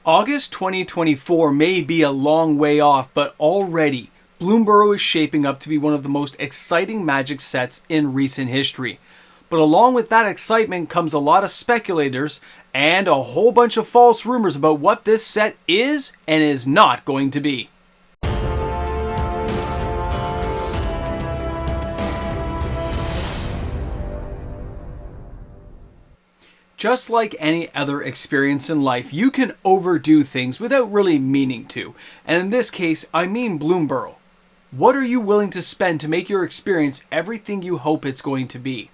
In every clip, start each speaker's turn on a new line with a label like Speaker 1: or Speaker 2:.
Speaker 1: August 2024 may be a long way off, but already Burrow is shaping up to be one of the most exciting Magic sets in recent history. But along with that excitement comes a lot of speculators and a whole bunch of false rumors about what this set is and is not going to be. Just like any other experience in life, you can overdo things without really meaning to. And in this case, I mean Burrow. What are you willing to spend to make your experience everything you hope it's going to be?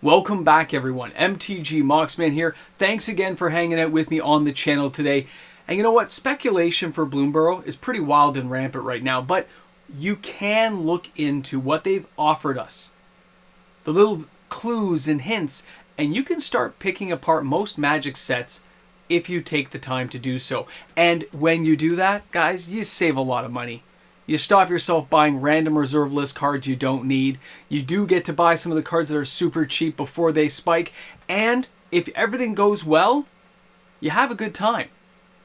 Speaker 1: Welcome back, everyone. MTG Moxman here. Thanks again for hanging out with me on the channel today. And you know what? Speculation for Burrow is pretty wild and rampant right now, but you can look into what they've offered us. The little clues and hints, and you can start picking apart most Magic sets if you take the time to do so. And when you do that, guys, you save a lot of money. You stop yourself buying random reserve list cards you don't need. You do get to buy some of the cards that are super cheap before they spike. And if everything goes well, you have a good time.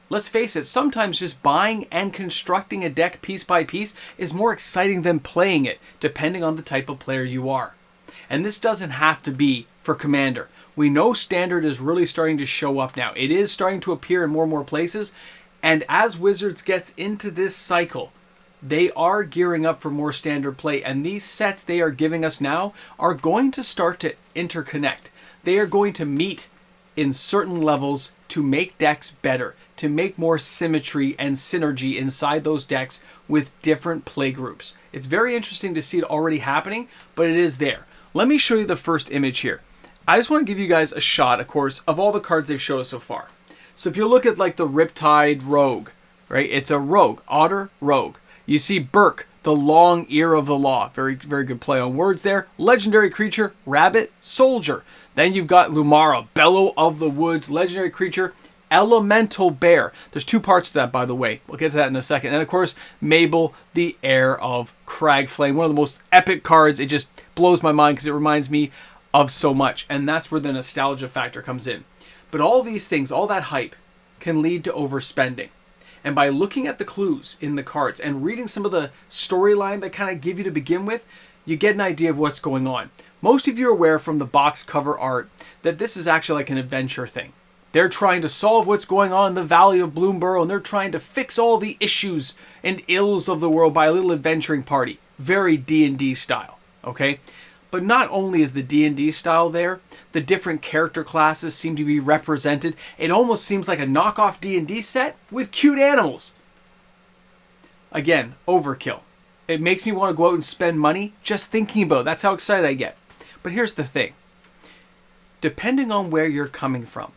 Speaker 1: Let's face it, sometimes just buying and constructing a deck piece by piece is more exciting than playing it, depending on the type of player you are. And this doesn't have to be for Commander. We know Standard is really starting to show up now. It is starting to appear in more and more places. And as Wizards gets into this cycle, they are gearing up for more Standard play. And these sets they are giving us now are going to start to interconnect. They are going to meet in certain levels to make decks better, to make more symmetry and synergy inside those decks with different play groups. It's very interesting to see it already happening, but it is there. Let me show you the first image here. I just want to give you guys a shot, of course, of all the cards they've shown us so far. So if you look at like the Riptide Rogue, right? It's a Rogue, Otter Rogue. You see Burke, the Long Ear of the Law. Very, very good play on words there. Legendary creature, Rabbit Soldier. Then you've got Lumara, Bellow of the Woods, legendary creature, Elemental Bear. There's two parts to that, by the way. We'll get to that in a second. And of course, Mabel, the Heir of Cragflame. One of the most epic cards. It just blows my mind because it reminds me of so much. And that's where the nostalgia factor comes in. But all these things, all that hype, can lead to overspending. And by looking at the clues in the cards and reading some of the storyline that kind of give you to begin with, you get an idea of what's going on. Most of you are aware from the box cover art that this is actually like an adventure thing. They're trying to solve what's going on in the Valley of Burrow, and they're trying to fix all the issues and ills of the world by a little adventuring party. Very D&D style, okay? But not only is the D&D style there, the different character classes seem to be represented. It almost seems like a knockoff D&D set with cute animals. Again, overkill. It makes me want to go out and spend money just thinking about it. That's how excited I get. But here's the thing. Depending on where you're coming from,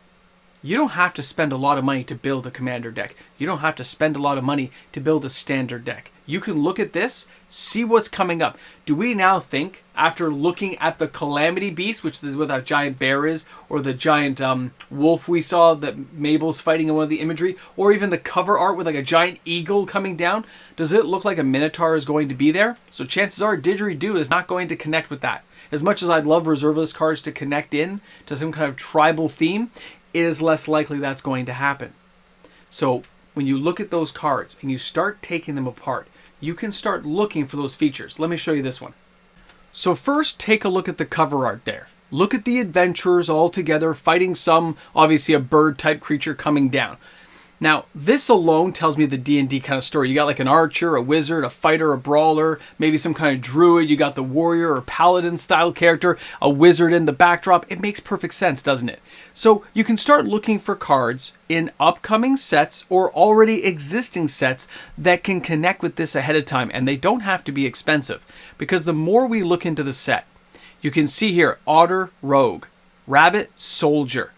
Speaker 1: you don't have to spend a lot of money to build a Commander deck. You don't have to spend a lot of money to build a Standard deck. You can look at this, see what's coming up. Do we now think, after looking at the Calamity Beast, which is what that giant bear is, or the giant wolf we saw that Mabel's fighting in one of the imagery, or even the cover art with like a giant eagle coming down, does it look like a Minotaur is going to be there? So chances are Didgeridoo is not going to connect with that. As much as I'd love reserve list cards to connect in to some kind of tribal theme, it is less likely that's going to happen. So when you look at those cards and you start taking them apart, you can start looking for those features. Let me show you this one. So first, take a look at the cover art there. Look at the adventurers all together fighting obviously a bird type creature coming down. Now, this alone tells me the D&D kind of story. You got like an archer, a wizard, a fighter, a brawler, maybe some kind of druid. You got the warrior or paladin style character, a wizard in the backdrop. It makes perfect sense, doesn't it? So you can start looking for cards in upcoming sets or already existing sets that can connect with this ahead of time. And they don't have to be expensive, because the more we look into the set, you can see here, Otter Rogue, Rabbit Soldier.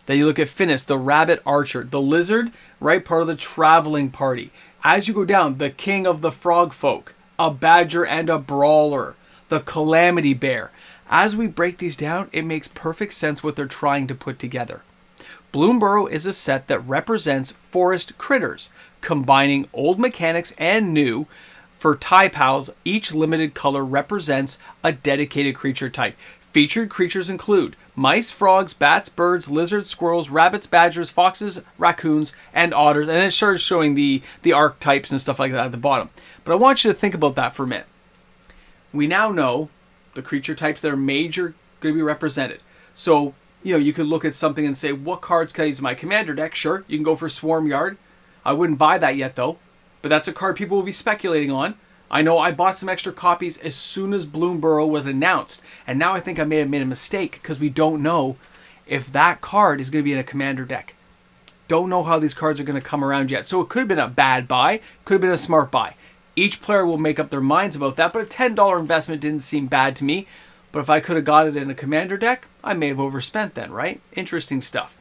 Speaker 1: Then you look at Finnis, the Rabbit Archer, the Lizard, right, part of the Traveling Party. As you go down, the King of the Frog Folk, a Badger and a Brawler, the Calamity Bear. As we break these down, it makes perfect sense what they're trying to put together. Burrow is a set that represents forest critters, combining old mechanics and new. For Tie Pals, each limited color represents a dedicated creature type. Featured creatures include mice, frogs, bats, birds, lizards, squirrels, rabbits, badgers, foxes, raccoons, and otters. And it starts showing the archetypes and stuff like that at the bottom. But I want you to think about that for a minute. We now know the creature types that are major going to be represented. So, you could look at something and say, what cards can I use in my commander deck? Sure, you can go for Swarm Yard. I wouldn't buy that yet, though. But that's a card people will be speculating on. I know I bought some extra copies as soon as Burrow was announced. And now I think I may have made a mistake because we don't know if that card is going to be in a commander deck. Don't know how these cards are going to come around yet. So it could have been a bad buy. Could have been a smart buy. Each player will make up their minds about that. But a $10 investment didn't seem bad to me. But if I could have got it in a commander deck, I may have overspent then, right? Interesting stuff.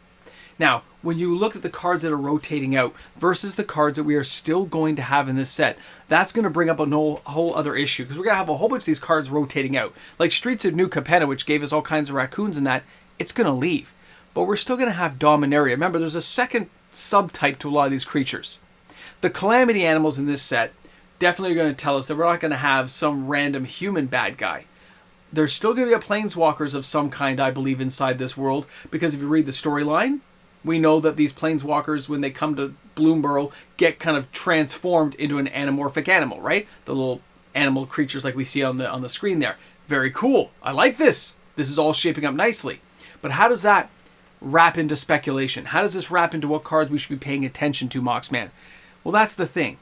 Speaker 1: Now, when you look at the cards that are rotating out versus the cards that we are still going to have in this set, that's going to bring up a whole other issue because we're going to have a whole bunch of these cards rotating out. Like Streets of New Capenna, which gave us all kinds of raccoons in that, it's going to leave. But we're still going to have Dominaria. Remember, there's a second subtype to a lot of these creatures. The Calamity animals in this set definitely are going to tell us that we're not going to have some random human bad guy. There's still going to be a planeswalkers of some kind, I believe, inside this world, because if you read the storyline, we know that these planeswalkers, when they come to Burrow, get kind of transformed into an anamorphic animal, right? The little animal creatures like we see on the screen there. Very cool. I like this. This is all shaping up nicely. But how does that wrap into speculation? How does this wrap into what cards we should be paying attention to, Moxman? Well, that's the thing.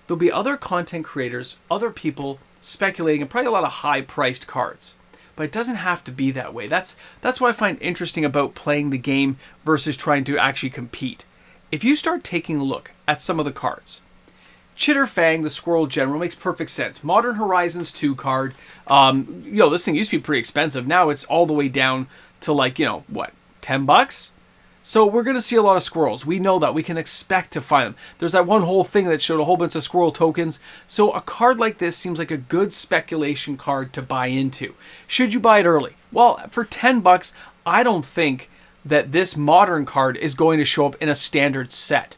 Speaker 1: There'll be other content creators, other people speculating, and probably a lot of high-priced cards. But it doesn't have to be that way. That's what I find interesting about playing the game versus trying to actually compete. If you start taking a look at some of the cards, Chitterfang, the Squirrel General, makes perfect sense. Modern Horizons 2 card. This thing used to be pretty expensive. Now it's all the way down to what, $10? So we're going to see a lot of squirrels. We know that. We can expect to find them. There's that one whole thing that showed a whole bunch of squirrel tokens. So a card like this seems like a good speculation card to buy into. Should you buy it early? Well, for $10, I don't think that this modern card is going to show up in a standard set.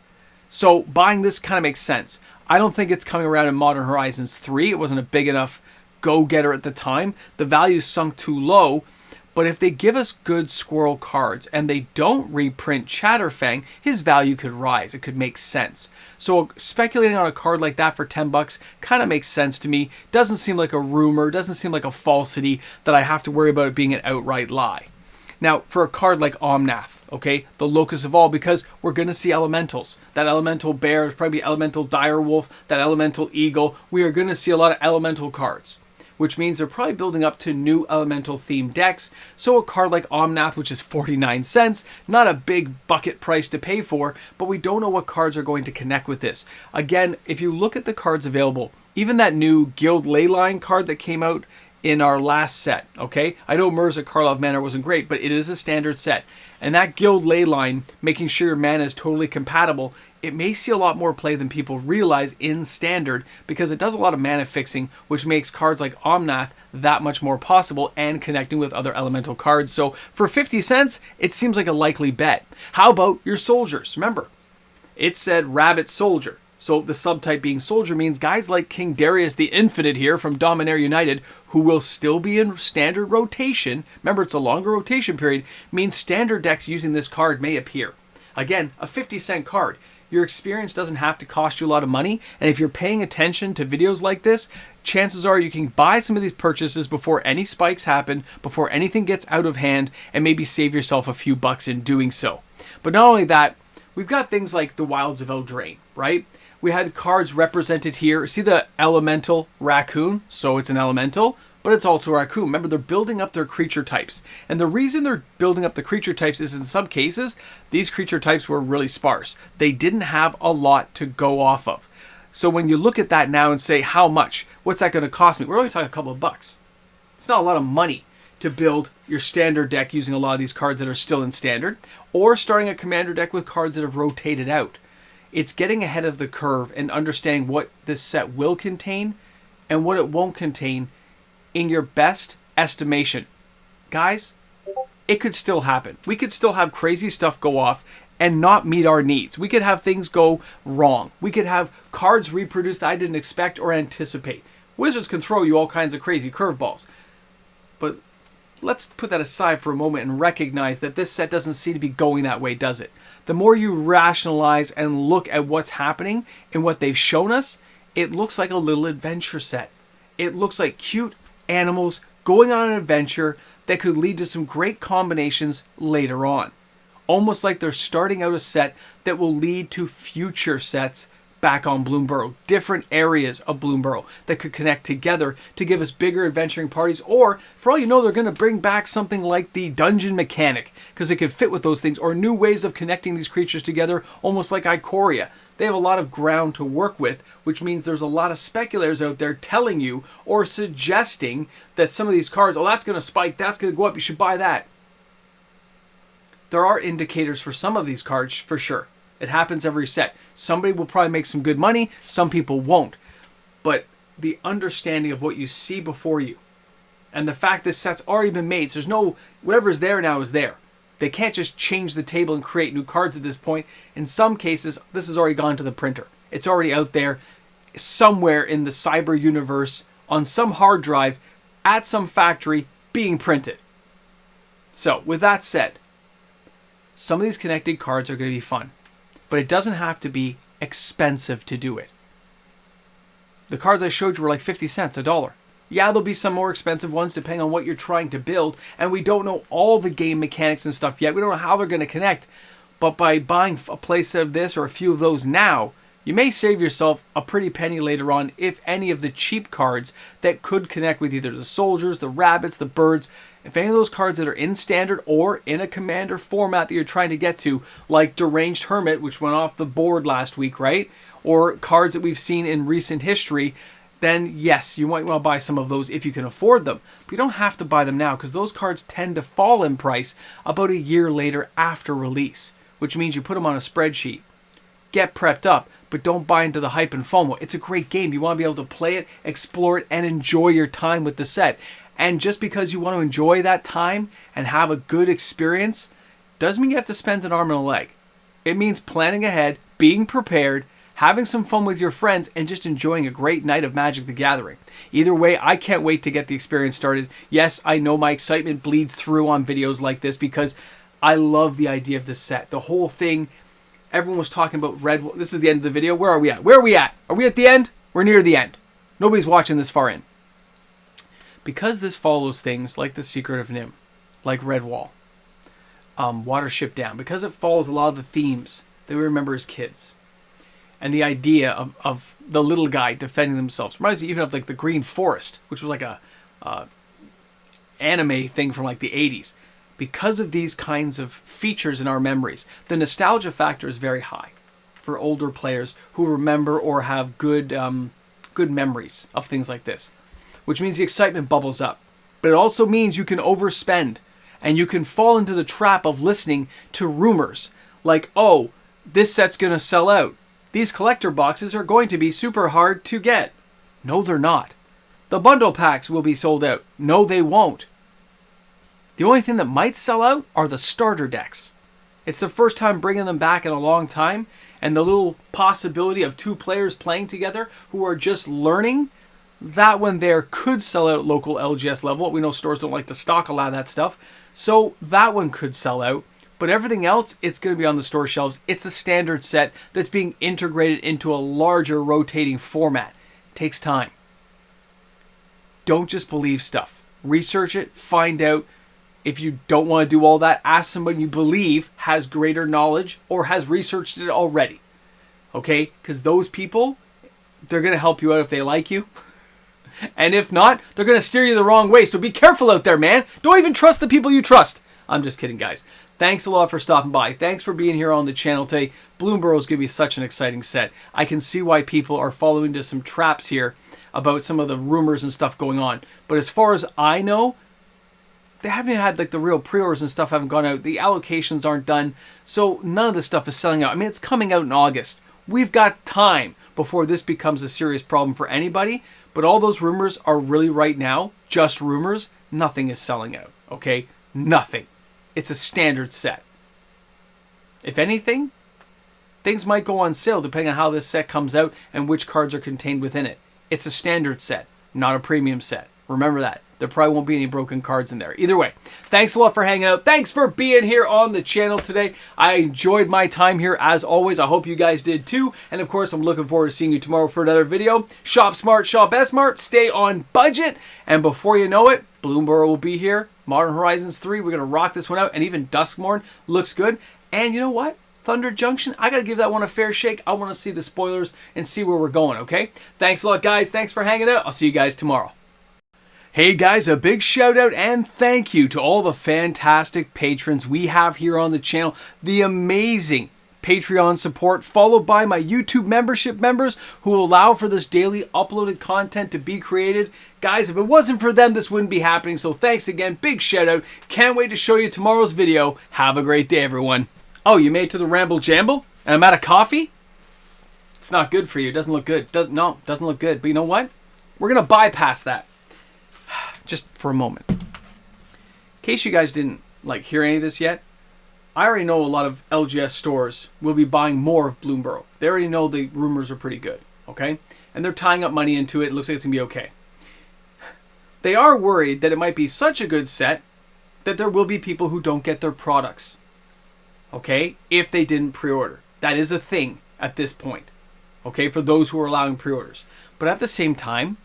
Speaker 1: So buying this kind of makes sense. I don't think it's coming around in Modern Horizons 3. It wasn't a big enough go-getter at the time. The value sunk too low. But if they give us good squirrel cards and they don't reprint Chatterfang, his value could rise. It could make sense. So speculating on a card like that for $10 kind of makes sense to me. Doesn't seem like a rumor. Doesn't seem like a falsity that I have to worry about it being an outright lie. Now, for a card like Omnath, okay, the Locus of All, because we're going to see elementals. That elemental bear is probably elemental direwolf, that elemental eagle. We are going to see a lot of elemental cards, which means they're probably building up to new elemental themed decks. So a card like Omnath, which is 49 cents, not a big bucket price to pay for, but we don't know what cards are going to connect with this. Again, if you look at the cards available, even that new Guild Leyline card that came out in our last set, okay? I know Mirza Karlov Manor wasn't great, but it is a standard set. And that Guild Leyline, making sure your mana is totally compatible, it may see a lot more play than people realize in standard because it does a lot of mana fixing, which makes cards like Omnath that much more possible and connecting with other elemental cards. So for 50 cents, it seems like a likely bet. How about your soldiers? Remember, it said Rabbit Soldier. So the subtype being soldier means guys like King Darius the Infinite here from Dominaria United, who will still be in standard rotation. Remember, it's a longer rotation period, means standard decks using this card may appear. Again, a 50-cent card. Your experience doesn't have to cost you a lot of money, and if you're paying attention to videos like this, chances are you can buy some of these purchases before any spikes happen, before anything gets out of hand, and maybe save yourself a few bucks in doing so. But not only that, we've got things like the Wilds of Eldraine, right? We had cards represented here. See the elemental raccoon? So it's an elemental, but it's also a raccoon. Remember, they're building up their creature types. And the reason they're building up the creature types is in some cases, these creature types were really sparse. They didn't have a lot to go off of. So when you look at that now and say, how much? What's that going to cost me? We're only talking a couple of bucks. It's not a lot of money to build your standard deck using a lot of these cards that are still in standard, or starting a commander deck with cards that have rotated out. It's getting ahead of the curve and understanding what this set will contain and what it won't contain in your best estimation. Guys, it could still happen. We could still have crazy stuff go off and not meet our needs. We could have things go wrong. We could have cards reproduced that I didn't expect or anticipate. Wizards can throw you all kinds of crazy curveballs. But let's put that aside for a moment and recognize that this set doesn't seem to be going that way, does it? The more you rationalize and look at what's happening and what they've shown us, it looks like a little adventure set. It looks like cute animals going on an adventure that could lead to some great combinations later on. Almost like they're starting out a set that will lead to future sets back on Burrow, different areas of Burrow that could connect together to give us bigger adventuring parties, or for all you know, they're going to bring back something like the dungeon mechanic because it could fit with those things, or new ways of connecting these creatures together, almost like Ikoria. They have a lot of ground to work with, which means there's a lot of speculators out there telling you or suggesting that some of these cards, oh, that's going to spike, that's going to go up, you should buy that. There are indicators for some of these cards for sure. It happens every set. Somebody will probably make some good money, some people won't. But the understanding of what you see before you, and the fact this set's already been made, so there's no, whatever's there now is there. They can't just change the table and create new cards at this point. In some cases, this has already gone to the printer. It's already out there somewhere in the cyber universe on some hard drive at some factory being printed. So, with that said, some of these connected cards are going to be fun. But it doesn't have to be expensive to do it. The cards I showed you were like 50 cents, $1. Yeah, there'll be some more expensive ones depending on what you're trying to build, and we don't know all the game mechanics and stuff yet. We don't know how they're going to connect, but by buying a playset of this or a few of those now, you may save yourself a pretty penny later on if any of the cheap cards that could connect with either the soldiers, the rabbits, the birds, if any of those cards that are in standard or in a commander format that you're trying to get to, like Deranged Hermit, which went off the board last week, right? Or cards that we've seen in recent history, then yes, you might want to buy some of those if you can afford them. But you don't have to buy them now because those cards tend to fall in price about a year later after release, which means you put them on a spreadsheet. Get prepped up, but don't buy into the hype and FOMO. It's a great game. You want to be able to play it, explore it, and enjoy your time with the set. And just because you want to enjoy that time and have a good experience doesn't mean you have to spend an arm and a leg. It means planning ahead, being prepared, having some fun with your friends, and just enjoying a great night of Magic the Gathering. Either way, I can't wait to get the experience started. Yes, I know my excitement bleeds through on videos like this because I love the idea of this set. The whole thing, everyone was talking about Red. This is the end of the video. Where are we at? Where are we at? Are we at the end? We're near the end. Nobody's watching this far in. Because this follows things like The Secret of Nim, like Redwall, Watership Down, because it follows a lot of the themes that we remember as kids, and the idea of the little guy defending themselves. Reminds me even of like the Green Forest, which was like a anime thing from like the 80s. Because of these kinds of features in our memories, the nostalgia factor is very high for older players who remember or have good memories of things like this. Which means the excitement bubbles up. But it also means you can overspend and you can fall into the trap of listening to rumors like, oh, this set's going to sell out. These collector boxes are going to be super hard to get. No, they're not. The bundle packs will be sold out. No, they won't. The only thing that might sell out are the starter decks. It's the first time bringing them back in a long time, and the little possibility of two players playing together who are just learning, that one there could sell out at local LGS level. We know stores don't like to stock a lot of that stuff. So that one could sell out. But everything else, it's going to be on the store shelves. It's a standard set that's being integrated into a larger rotating format. It takes time. Don't just believe stuff. Research it. Find out. If you don't want to do all that, ask somebody you believe has greater knowledge or has researched it already. Okay? Because those people, they're going to help you out if they like you. And if not, they're going to steer you the wrong way. So be careful out there, man. Don't even trust the people you trust. I'm just kidding, guys. Thanks a lot for stopping by. Thanks for being here on the channel today. Burrow is going to be such an exciting set. I can see why people are falling into some traps here about some of the rumors and stuff going on. But as far as I know, they haven't had like the real pre-orders and stuff haven't gone out. The allocations aren't done. So none of this stuff is selling out. I mean, it's coming out in August. We've got time before this becomes a serious problem for anybody. But all those rumors are really right now just rumors. Nothing is selling out, okay? Nothing. It's a standard set. If anything, things might go on sale depending on how this set comes out and which cards are contained within it. It's a standard set, not a premium set. Remember that. there probably won't be any broken cards in there. Either way, thanks a lot for hanging out. Thanks for being here on the channel today. I enjoyed my time here as always. I hope you guys did too. And of course, I'm looking forward to seeing you tomorrow for another video. Shop smart, shop S-Mart, stay on budget. And before you know it, Burrow will be here. Modern Horizons 3, we're going to rock this one out. And even Duskmorn looks good. And you know what? Thunder Junction, I got to give that one a fair shake. I want to see the spoilers and see where we're going, okay? Thanks a lot, guys. Thanks for hanging out. I'll see you guys tomorrow. Hey guys, a big shout out and thank you to all the fantastic patrons we have here on the channel. The amazing Patreon support, followed by my YouTube membership members who allow for this daily uploaded content to be created. Guys, if it wasn't for them, this wouldn't be happening. So thanks again. Big shout out. Can't wait to show you tomorrow's video. Have a great day, everyone. Oh, you made it to the Ramble Jamble? And I'm out of coffee? It's not good for you. It doesn't look good. Doesn't look good. But you know what? We're going to bypass that. Just for a moment. In case you guys didn't hear any of this yet, I already know a lot of LGS stores will be buying more of Burrow. They already know the rumors are pretty good, okay? And they're tying up money into it. It looks like it's going to be okay. They are worried that it might be such a good set that there will be people who don't get their products, okay, if they didn't pre-order. That is a thing at this point, okay, for those who are allowing pre-orders. But at the same time,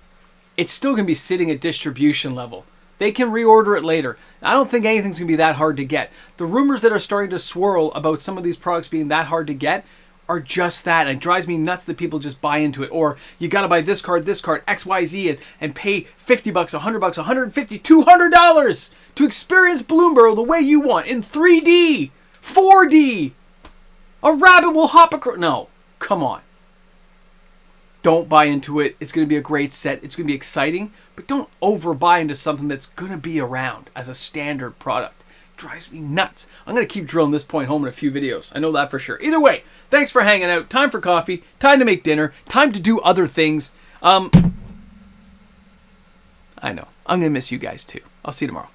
Speaker 1: it's still going to be sitting at distribution level. They can reorder it later. I don't think anything's going to be that hard to get. The rumors that are starting to swirl about some of these products being that hard to get are just that. And it drives me nuts that people just buy into it. Or you got to buy this card, XYZ, and pay $50, $100, $150, $200 to experience Burrow the way you want in 3D, 4D. A rabbit will hop across. No, come on. Don't buy into it. It's going to be a great set. It's going to be exciting. But don't overbuy into something that's going to be around as a standard product. It drives me nuts. I'm going to keep drilling this point home in a few videos. I know that for sure. Either way, thanks for hanging out. Time for coffee. Time to make dinner. Time to do other things. I know. I'm going to miss you guys too. I'll see you tomorrow.